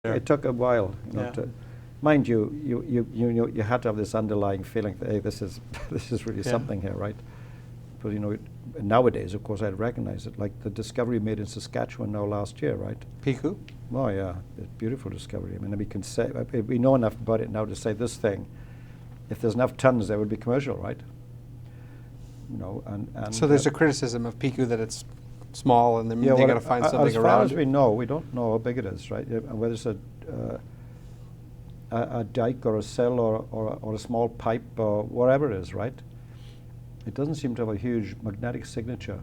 It took a while, Yeah. mind you, you had to have this underlying feeling that, hey, this is really something here, right? But nowadays, of course, I'd recognize it, like the discovery made in Saskatchewan now last year, right? Piku? Oh yeah, it's a beautiful discovery. I mean, we can say, we know enough about it now to say this thing, if there's enough tons, there would be commercial, right? And so there's a criticism of Piku that it's small, and then they got to find something as far around as it. we know, we don't know how big it is, right? Whether it's a dike or a cell or a small pipe or whatever it is, right? It doesn't seem to have a huge magnetic signature.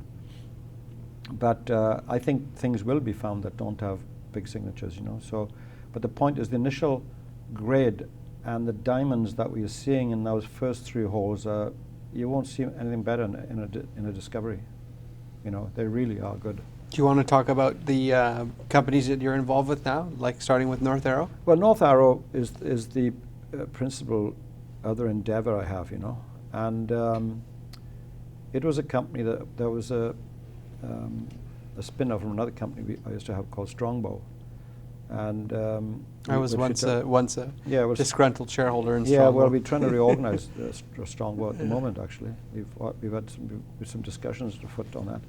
But I think things will be found that don't have big signatures, So, but the point is the initial grade and the diamonds that we are seeing in those first three holes, you won't see anything better in a discovery. They really are good. Do you want to talk about the companies that you're involved with now, like starting with North Arrow? Well, North Arrow is the principal other endeavor I have, and it was a company that was a spin-off from another company I used to have called Strongbow, and I was once a disgruntled shareholder in Strongbow. Yeah, well, we're trying to reorganize Strongbow at the moment. Actually, we've had some discussions afoot on that.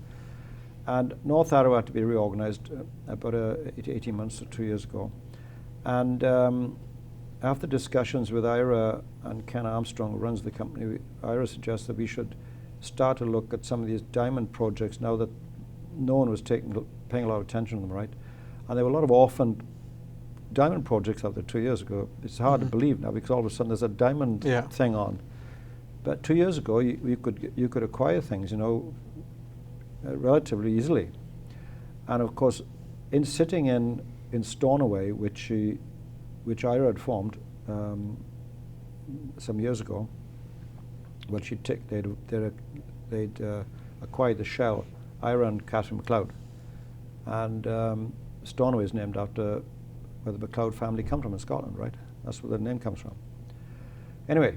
And North Arrow had to be reorganized about 18 months or 2 years ago. And after discussions with Ira and Ken Armstrong, who runs the company, Ira suggested we should start to look at some of these diamond projects now that no one was paying a lot of attention to them, right? And there were a lot of orphaned diamond projects out there 2 years ago. It's hard to believe now because all of a sudden there's a diamond thing on. But 2 years ago, you could acquire things, relatively easily. And of course, sitting in Stornoway, which Ira had formed some years ago, well, they'd acquired the shell, Ira and Catherine MacLeod. And Stornoway is named after where the MacLeod family come from in Scotland, right? That's where the name comes from. Anyway,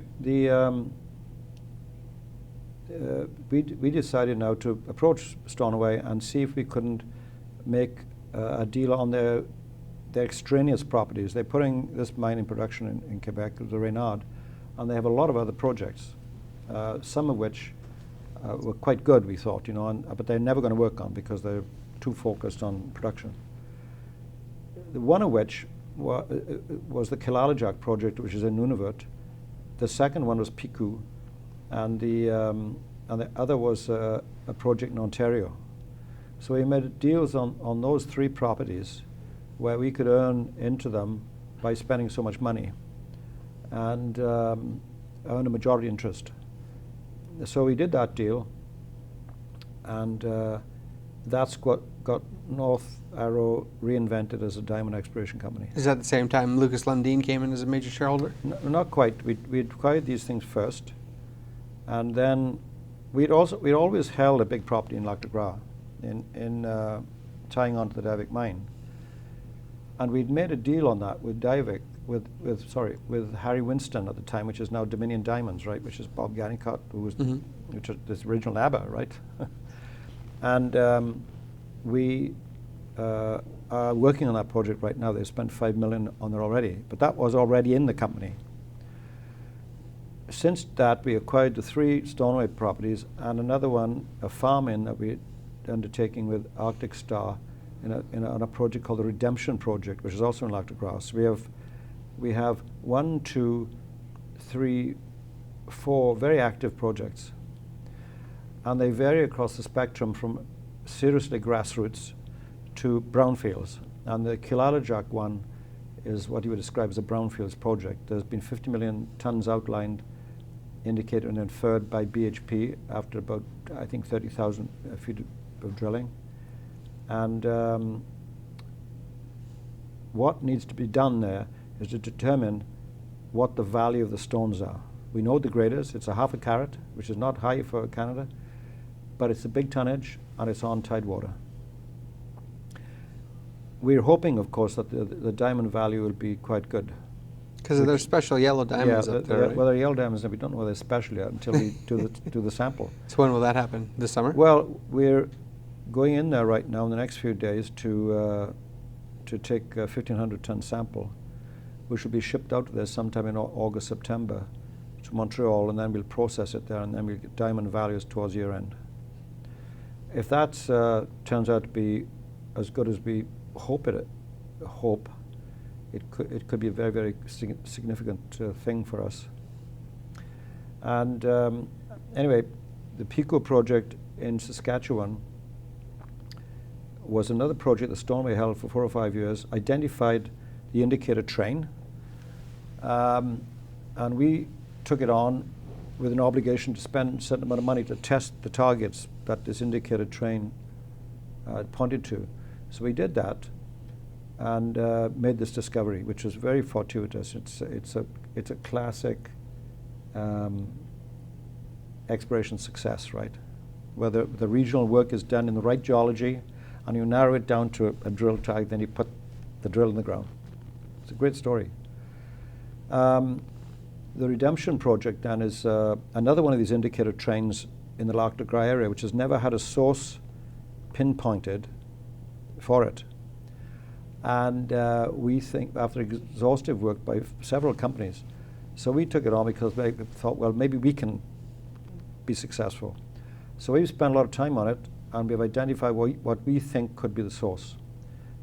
we decided now to approach Stornoway and see if we couldn't make a deal on their extraneous properties. They're putting this mine in production in Quebec, the Reynard, and they have a lot of other projects, some of which were quite good, we thought, but they're never going to work on because they're too focused on production. One of which was the Killalajak project, which is in Nunavut. The second one was Piku, and the other was a project in Ontario. So we made deals on those three properties where we could earn into them by spending so much money and earn a majority interest. So we did that deal, and that's what got North Arrow reinvented as a diamond exploration company. Is that the same time Lucas Lundin came in as a major shareholder? Not quite. We acquired these things first, and then we'd always held a big property in Lac de Gras, in tying onto the Diavik mine, and we'd made a deal on that with Diavik, with Harry Winston at the time, which is now Dominion Diamonds, right? Which is Bob Gannicott, who was which was this original ABBA, right? And we are working on that project right now. They've spent $5 million on it already, but that was already in the company. Since that, we acquired the 3 Stornoway properties and another one, a farm-in that we're undertaking with Arctic Star on a project called the Redemption Project, which is also in Lac de Gras. We have 1, 2, 3, 4 very active projects, and they vary across the spectrum from seriously grassroots to brownfields. And the Killalajak one is what you would describe as a brownfields project. There's been 50 million tons outlined, indicated and inferred by BHP after about, I think, 30,000 feet of drilling. And what needs to be done there is to determine what the value of the stones are. We know the grade is. It's a half a carat, which is not high for Canada, but it's a big tonnage and it's on tidewater. We're hoping, of course, that the diamond value will be quite good. Because they're special yellow diamonds up there, right? Well, they're yellow diamonds, and we don't know whether they're special yet until we do the sample. So when will that happen? This summer? Well, we're going in there right now in the next few days to to take a 1,500 ton sample, which will be shipped out there sometime in August, September to Montreal, and then we'll process it there, and then we'll get diamond values towards year end. If that turns out to be as good as we hope, it could be a very, very significant thing for us. And anyway, the Piku project in Saskatchewan was another project that Stornoway held for 4 or 5 years, identified the indicator train, and we took it on with an obligation to spend a certain amount of money to test the targets that this indicator train pointed to. So we did that and made this discovery, which was very fortuitous. It's a classic exploration success, right? Where the regional work is done in the right geology, and you narrow it down to a drill tag, then you put the drill in the ground. It's a great story. The Redemption project then is another one of these indicator trains in the Lac de Gras area, which has never had a source pinpointed for it. And we think, after exhaustive work by several companies, so we took it on because we thought, well, maybe we can be successful. So we've spent a lot of time on it, and we've identified what we think could be the source.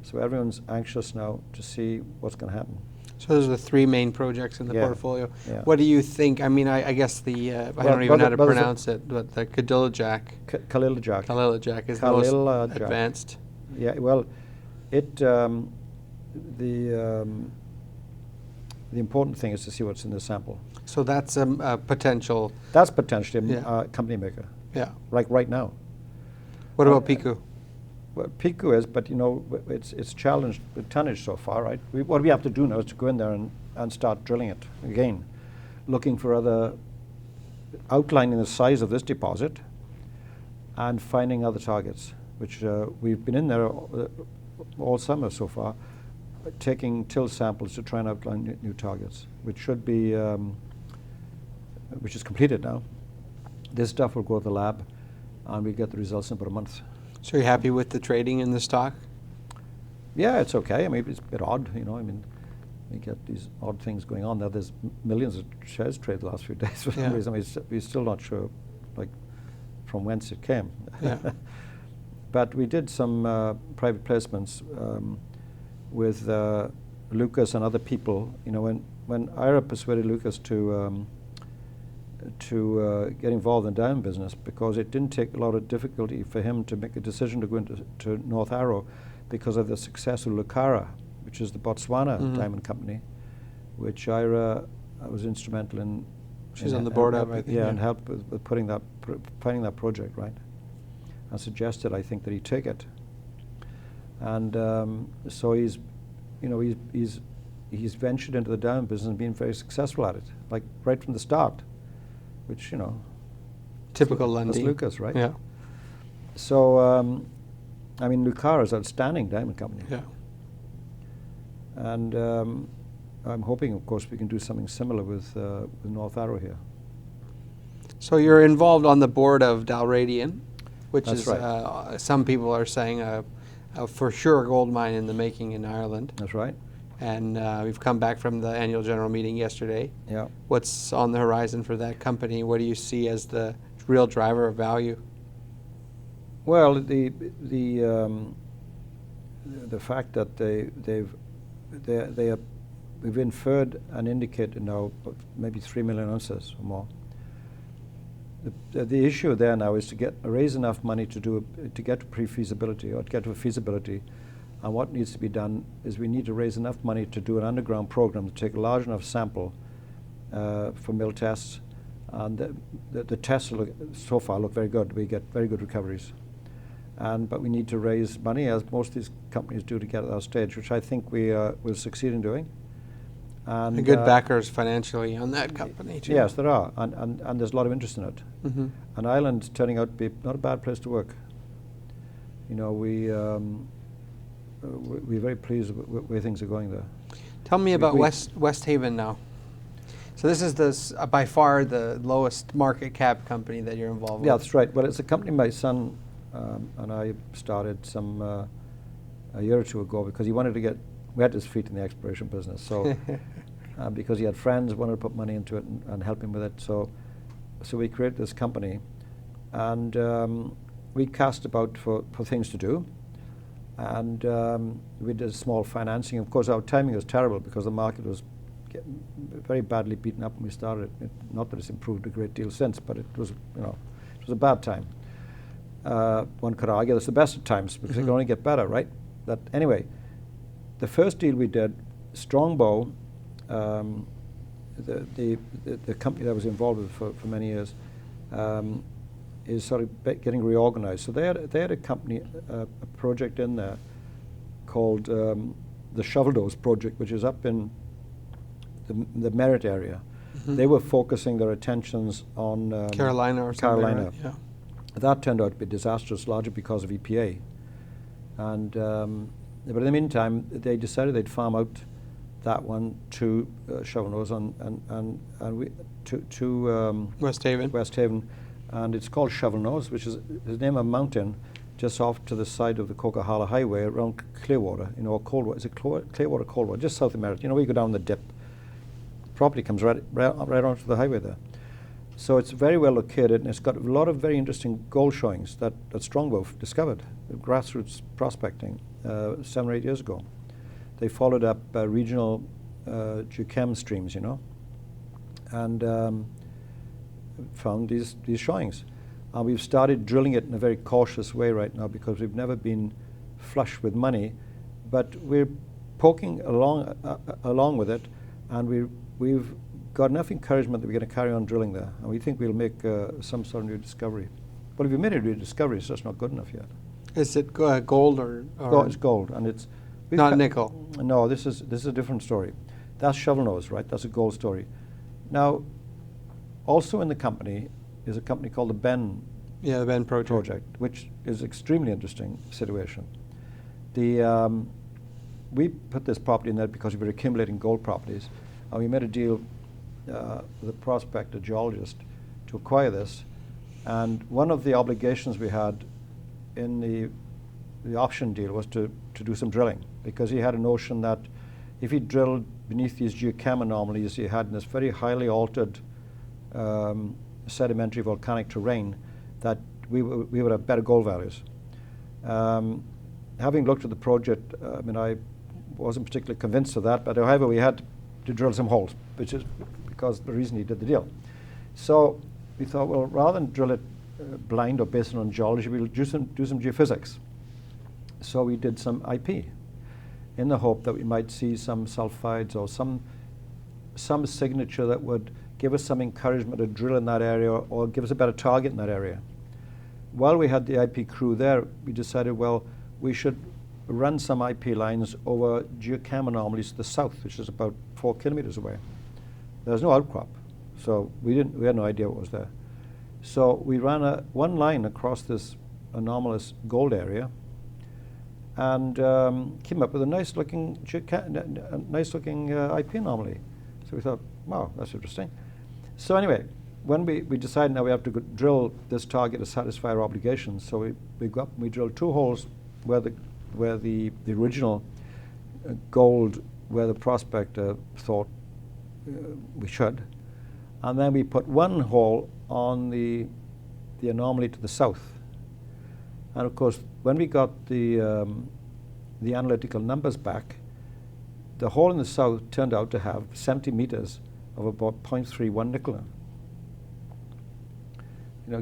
So everyone's anxious now to see what's going to happen. So those are the 3 main projects in the portfolio. Yeah. What do you think? I mean, I guess the, I don't even know how to pronounce it, but the Khalilajak. Khalilajak is the most advanced. Yeah, well, the important thing is to see what's in the sample. So that's a potential. That's potentially a company maker. Yeah. Like right now. What about Piku? Well, Piku is, but you know, it's challenged with tonnage so far, right? What we have to do now is to go in there and start drilling it again, looking for outlining the size of this deposit and finding other targets, which we've been in there all summer so far, taking till samples to try and outline new targets, which should be, which is completed now. This stuff will go to the lab, and we get the results in about a month. So you're happy with the trading in the stock? Yeah, it's okay. I mean, it's a bit odd, you know. I mean, we get these odd things going on. Now there's millions of shares traded the last few days for some reason. We're still not sure, like, from whence it came. Yeah. But we did some private placements with Lucas and other people. You know, when Ira persuaded Lucas to get involved in the diamond business, because it didn't take a lot of difficulty for him to make a decision to go into North Arrow because of the success of Lucara, which is the Botswana diamond company, which Ira was instrumental in. She's on the board of, I think. Yeah, and helped with finding that project, right? And suggested, I think, that he take it. And so he's ventured into the diamond business and been very successful at it, like right from the start. Which, you know, typical Lundy. That's Lucas, right? Yeah. So, I mean, Lucara is an outstanding diamond company. Yeah. And I'm hoping, of course, we can do something similar with North Arrow here. So you're involved on the board of Dalradian, which That's is, right. Some people are saying, a for sure gold mine in the making in Ireland. That's right. And we've come back from the annual general meeting yesterday. Yeah. What's on the horizon for that company? What do you see as the real driver of value? Well, the fact that we've inferred and indicated now maybe 3 million ounces or more. The issue there now is to raise enough money to get to pre-feasibility or to get to a feasibility. And what needs to be done is we need to raise enough money to do an underground program to take a large enough sample for mill tests. And the tests so far look very good. We get very good recoveries. But we need to raise money, as most of these companies do, to get at that stage, which I think we will succeed in doing. And good backers financially on that company, too. Yes, there are. And there's a lot of interest in it. Mm-hmm. And Ireland's turning out to be not a bad place to work. You know, we're very pleased with where things are going there. Tell me about Westhaven now. So this is by far the lowest market cap company that you're involved with. Yeah, that's right. Well, it's a company my son and I started some a year or two ago because he wanted to get wet his feet in the exploration business. So because he had friends wanted to put money into it and help him with it. So we created this company, and we cast about for things to do. And we did small financing. Of course, our timing was terrible because the market was very badly beaten up when we started. Not that it's improved a great deal since, but it was a bad time. One could argue it's the best of times because it can only get better, right? But anyway, the first deal we did, Strongbow, the company that I was involved with for many years, is sort of getting reorganized. So they had a company, a project in there called the Shovelnose project, which is up in the Merritt area. They were focusing their attentions on Carolina or something. Carolina. Right? Yeah. That turned out to be disastrous, largely because of EPA. And but in the meantime, they decided they'd farm out that one to Shovelnose and we to Westhaven, and it's called Shovelnose, which is the name of a mountain just off to the side of the Coquihalla Highway around Clearwater, or Coldwater. Is it Clearwater, Coldwater, just south of Merritt? Where you go down the dip. Property comes right onto the highway there. So it's very well located, and it's got a lot of very interesting gold showings that Strongbow discovered, grassroots prospecting 7 or 8 years ago. They followed up regional geochem streams, and found these showings. And we've started drilling it in a very cautious way right now because we've never been flush with money, but we're poking along with it, and we've got enough encouragement that we're going to carry on drilling there, and we think we'll make some sort of new discovery. But if we made a new discovery, it's just not good enough yet. Is it gold or? No, it's gold, and it's not nickel. No, this is a different story. That's Shovelnose, right? That's a gold story. Now, also in the company is a company called the Ben. Yeah, the Ben project, which is extremely interesting situation. We put this property in there because we were accumulating gold properties, and we made a deal with a prospector geologist to acquire this. And one of the obligations we had in the option deal was to do some drilling, because he had a notion that if he drilled beneath these geochem anomalies he had in this very highly altered sedimentary volcanic terrain, that we would have better gold values. Having looked at the project, I wasn't particularly convinced of that, but however we had to drill some holes, which is because the reason he did the deal. So we thought, well, rather than drill it blind or based on geology, we'll do some geophysics. So we did some IP in the hope that we might see some sulfides or some signature that would give us some encouragement to drill in that area or give us a better target in that area. While we had the IP crew there, we decided, well, we should run some IP lines over geochem anomalies to the south, which is about 4 kilometers away. There's no outcrop, so we had no idea what was there. So we ran one line across this anomalous gold area, and came up with a nice looking IP anomaly. So we thought, wow, that's interesting. So anyway, when we decided now we have to drill this target to satisfy our obligations, so we drilled 2 holes where the original gold, where the prospector thought we should, and then we put 1 hole on the anomaly to the south. And of course, when we got the analytical numbers back, the hole in the south turned out to have 70 meters of about 0.31 nickel,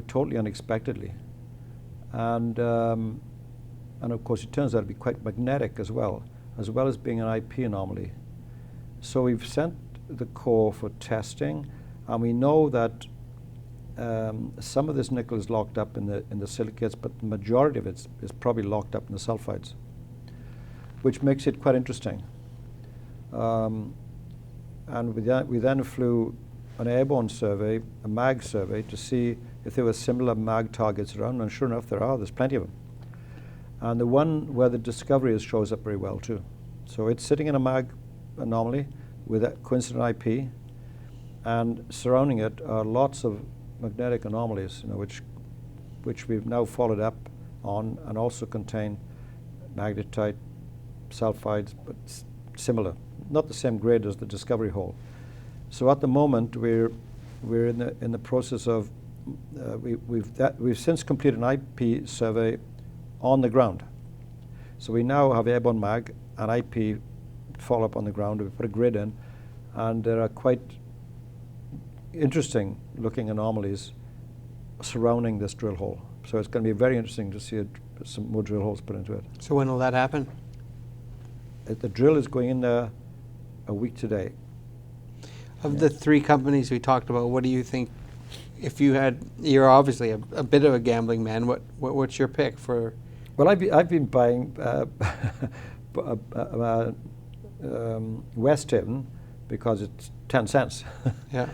totally unexpectedly. And of course it turns out to be quite magnetic as well as being an IP anomaly. So we've sent the core for testing, and we know that some of this nickel is locked up in the silicates, but the majority of it is probably locked up in the sulfides, which makes it quite interesting. And we then flew an airborne survey, a mag survey, to see if there were similar mag targets around, and sure enough there are. There's plenty of them. And the one where the discovery shows up very well too. So it's sitting in a mag anomaly with a coincident IP, and surrounding it are lots of magnetic anomalies, which we've now followed up on, and also contain magnetite, sulfides, but similar, not the same grade as the discovery hole. So at the moment we're in the process of we've since completed an IP survey on the ground. So we now have airborne mag and IP follow up on the ground. We put a grid in, and there are quite interesting looking anomalies surrounding this drill hole. So it's going to be very interesting to see some more drill holes put into it. So when will that happen? The drill is going in there a week today. Of the three companies we talked about, what do you think, if you had, you're obviously a bit of a gambling man, what's your pick for? Well, I've been buying Westhaven because it's 10 cents. Yeah.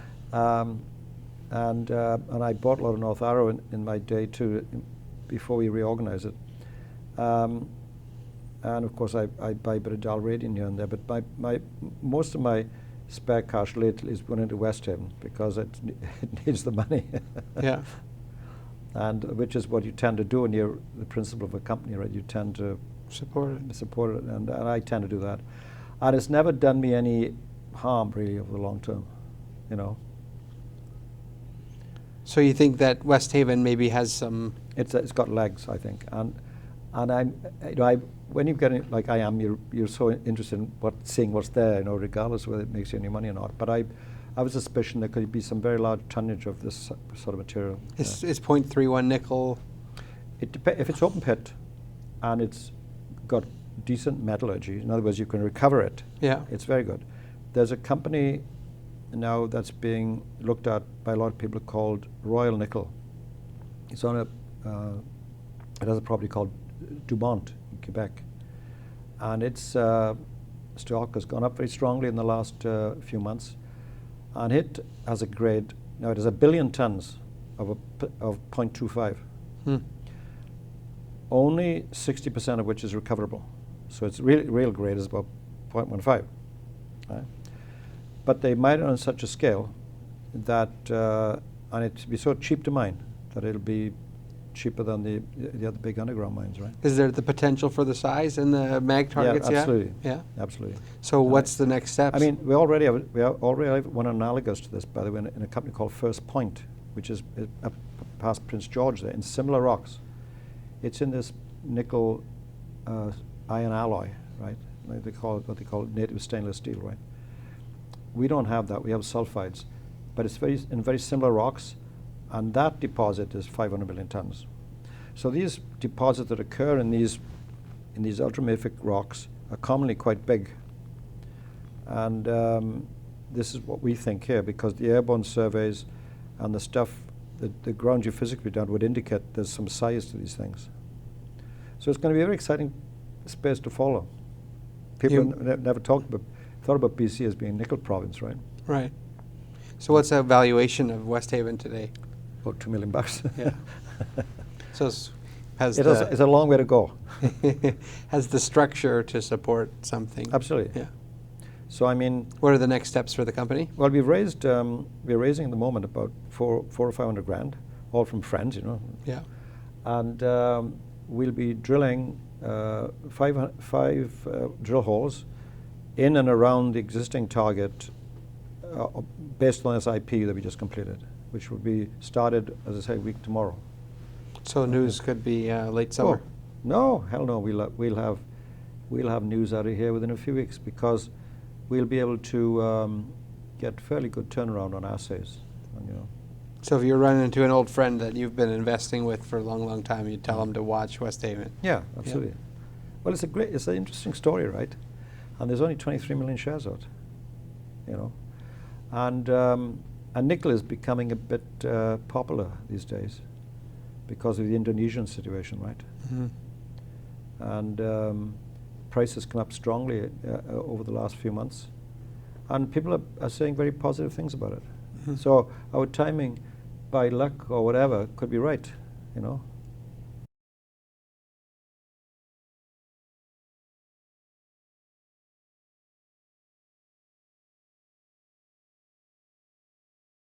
And I bought a lot of North Arrow in my day too, before we reorganized it. And of course I buy a bit of Dalradian here and there, but most of my spare cash lately is going into Westhaven because it needs the money. Yeah. And which is what you tend to do when you're the principal of a company, right? You tend to support it, and I tend to do that. And it's never done me any harm really over the long term, you know. So you think that Westhaven maybe has some? It's got legs, I think, and I'm, you know, when you get in, like I am, you're so interested in seeing what's there, you know, regardless of whether it makes you any money or not. But I have a suspicion there could be some very large tonnage of this sort of material. Is 0.31 nickel? If it's open pit, and it's got decent metallurgy, in other words, you can recover it. Yeah, it's very good. There's a company now that's being looked at by a lot of people called Royal Nickel. It's on it has a property called Dumont in Quebec, and its stock has gone up very strongly in the last few months, and it has a grade, now it has 1 billion tons of 0.25. Only 60% of which is recoverable. So its real grade is about 0.15. Right? But they mine it on such a scale that, and it'll be so cheap to mine that it'll be cheaper than the other big underground mines, right? Is there the potential for the size and the mag targets yet? Absolutely. Yeah, absolutely. So what's the next steps? I mean, we already have one analogous to this, by the way, in a company called First Point, which is past Prince George there, in similar rocks. It's in this nickel iron alloy, right? They call it what they call native stainless steel, right? We don't have that. We have sulfides, but it's in very similar rocks, and that deposit is 500 million tons. So these deposits that occur in these ultramafic rocks are commonly quite big, and this is what we think here, because the airborne surveys and the stuff, the ground geophysics we've done would indicate there's some size to these things. So it's going to be a very exciting space to follow. People never thought about BC as being a nickel province, right? Right. So what's the valuation of Westhaven today? About $2 million. Yeah. So it's a long way to go. Has the structure to support something? Absolutely. Yeah. So I mean, what are the next steps for the company? Well, we're raising at the moment about four or 500 grand, all from friends, you know. Yeah. And we'll be drilling five drill holes in and around the existing target based on this IP that we just completed, which will be started, as I say, a week tomorrow. So news could be late summer? Oh, no, hell no. We'll have news out of here within a few weeks, because we'll be able to get fairly good turnaround on assays. And, you know. So if you're running into an old friend that you've been investing with for a long, long time, you tell them to watch Westhaven. Yeah, absolutely. Yeah. Well, it's an interesting story, right? And there's only 23 million shares out, you know. And nickel is becoming a bit popular these days because of the Indonesian situation, right? Mm-hmm. And prices come up strongly over the last few months, and people are saying very positive things about it. Mm-hmm. So our timing, by luck or whatever, could be right, you know.